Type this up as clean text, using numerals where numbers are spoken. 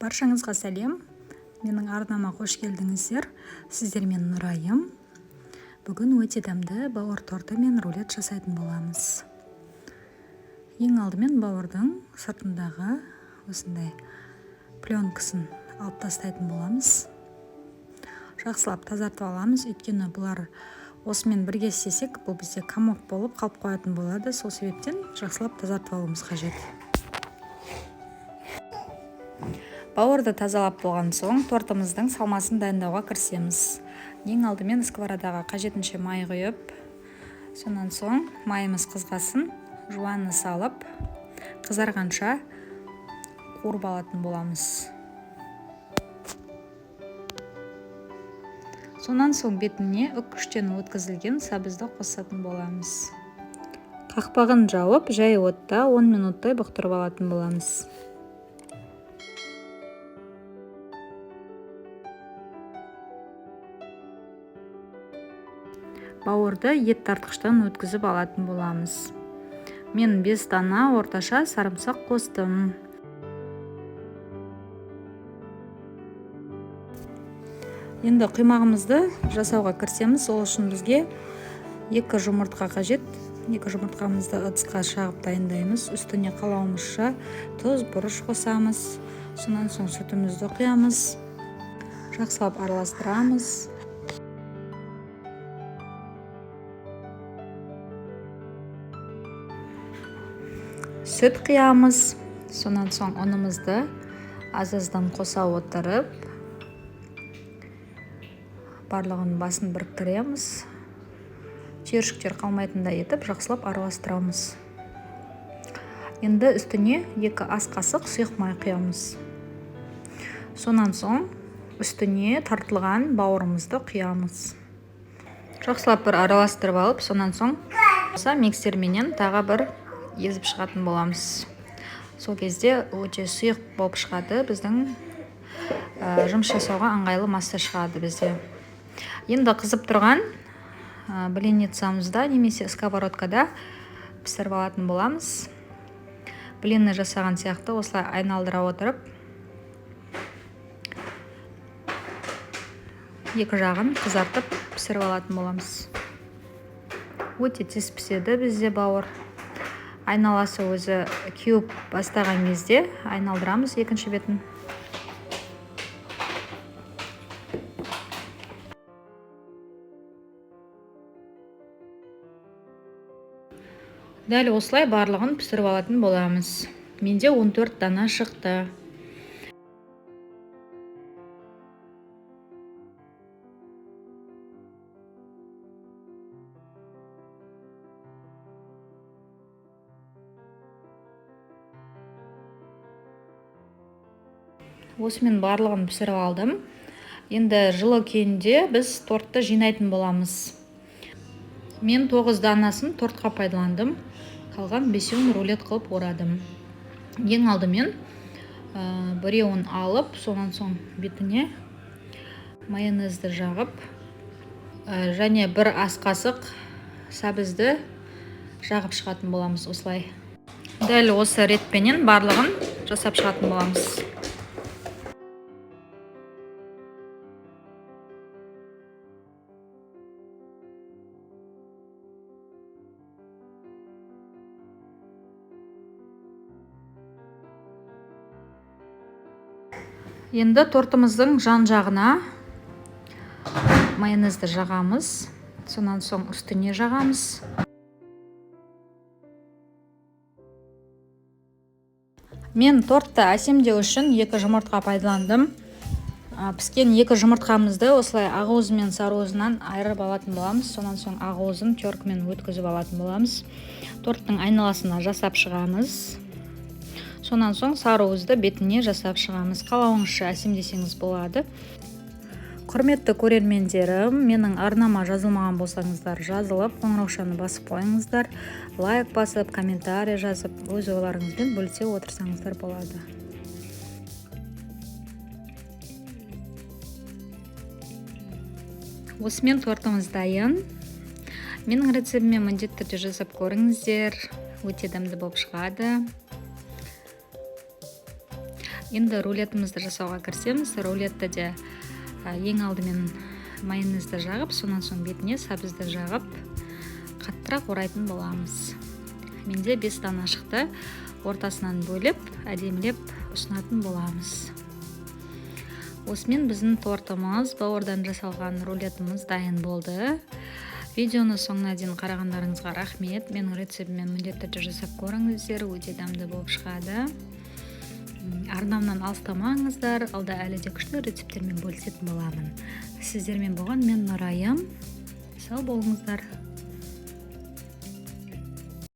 Баршаңызға сәлем. Менің арнама қош келдіңіздер. Сіздермен Нұрайым. Бүгін өте дәмді бауыр торты мен рулет жасайтын боламыз. Ең алдымен бауырдың сыртындағы осындай пленкасын алып тастайтын боламыз. Жақсылап тазартып аламыз, өйткені бұлар осымен бірге істесек, бұл бізде комок болып қалып қоятын болады. Сол себептен жақсылап тазартып алуымыз қажет. Бауырды тазалап болған соң тортымыздың салмасын дайындауға кірісеміз. Ең алдымен сковородаға қажетінше май құйып, сонан соң майымыз қызғасын, жуаны салып, қызарғанша қуырып алатын боламыз. Сонан соң бетіне үккіштен өткізілген сабызды қосатын боламыз. Қақпағын жауып, жай отта 10 минуттай бұқтырып алатын боламыз. Бауырды ет тартқыштан өткізіп алатын боламыз. Мен 5 дана орташа сарымсақ қостым. Енді құймағымызды жасауға кірісеміз. Ол үшін бізге 2 жұмыртқа қажет. 2 жұмыртқамызды ыдысқа шағып дайындаймыз. Үстіне қалауымызша тұз, бұрыш қосамыз. Сонан соң сүтімізді құямыз. Жақсылап араластырамыз. Сүт құямыз. Сонан соң ұнымызды аз-аздан қоса отырып, барлығын басын біріктіреміз. Түйіршіктер қалмайтындай етіп, жақсылап араластырамыз. Енді үстіне 2 ас қасық сұйық май құямыз. Сонан соң үстіне тартылған бауырымызды құямыз. Жақсылап бір араластырып алып, сонан соң миксерменен тағы бір езіп шығатын боламыз. Сол кезде өте сұйық болып шығады, біздің жұмыс жасауға ыңғайлы масса шығады бізде. Енді қызып тұрған блинницамызда немесе сковородкада пісіріп алатын боламыз. Блинны жасаған сияқты осылай айналдыра отырып, екі жағын қызартып пісіріп алатын боламыз. Өте тез піседі бізде бауыр. Айналасы өзі кеуіп бастаған кезде айналдырамыз екінші бетін. Дәл осылай барлығын пісіріп алатын боламыз. Менде 14 дана шықты. Осымен барлығын пісіріп алдым. Енді жылы күйінде біз тортты жинайтын боламыз. Мен 9 данасын тортқа пайдаландым. Қалған 5-ін рулет қылып орадым. Ең алдымен біреуін алып, сонан соң бетіне майонезді жағып, және 1 ас қасық сәбізді жағып шығатын боламыз осылай. Дәл осы ретпенен барлығын жасап шығатын боламыз. Енді тортымыздың жан жағына майонезді жағамыз, сонан соң үстіне жағамыз. Мен тортты әсемдеу үшін 2 жұмыртқа пайдаландым. Піскен 2 жұмыртқамызды осылай ақуызы мен сарыуызынан айырып алатын боламыз. Сонан соң ақуызын теркімен өткізіп алатын боламыз. Торттың айналасына жасап шығамыз. Сонан соң сарыуызды бетіне жасап шығамыз. Қалауыңызша әсемдесеңіз болады. Құрметті көрермендерім, менің арнама жазылмаған болсаңыздар, жазылып, қоңыраушаны басып қойыңыздар. Лайк басып, комментарий жазып, өз ойларыңызбен бөлісе отырсаңыздар болады. Осымен тортымыз дайын. Менің рецептіме міндетті түрде жасап көріңіздер. Өте дәмді болып шығады. Енді рулетімізді жасауға кірісеміз. Рулетті де ең алдымен майонезді жағып, сонан соң бетіне сәбізді жағып, қаттырақ орайтын боламыз. Менде 5 дана шықты. Ортасынан бөліп, әдемілеп ұсынатын боламыз. Осымен біздің тортымыз, бауырдан жасалған рулетіміз дайын болды. Видеоны соңына дейін қарағандарыңызға рахмет. Менің рецептіммен міндетті түрде жасап көріңіздер, өте дәмді болып шығады. Арнамнан алыстамаңыздар, алда әлі де күшті рецепттермен бөлісетін боламын. Сіздермен болған мен Нұрайым. Сау болыңыздар.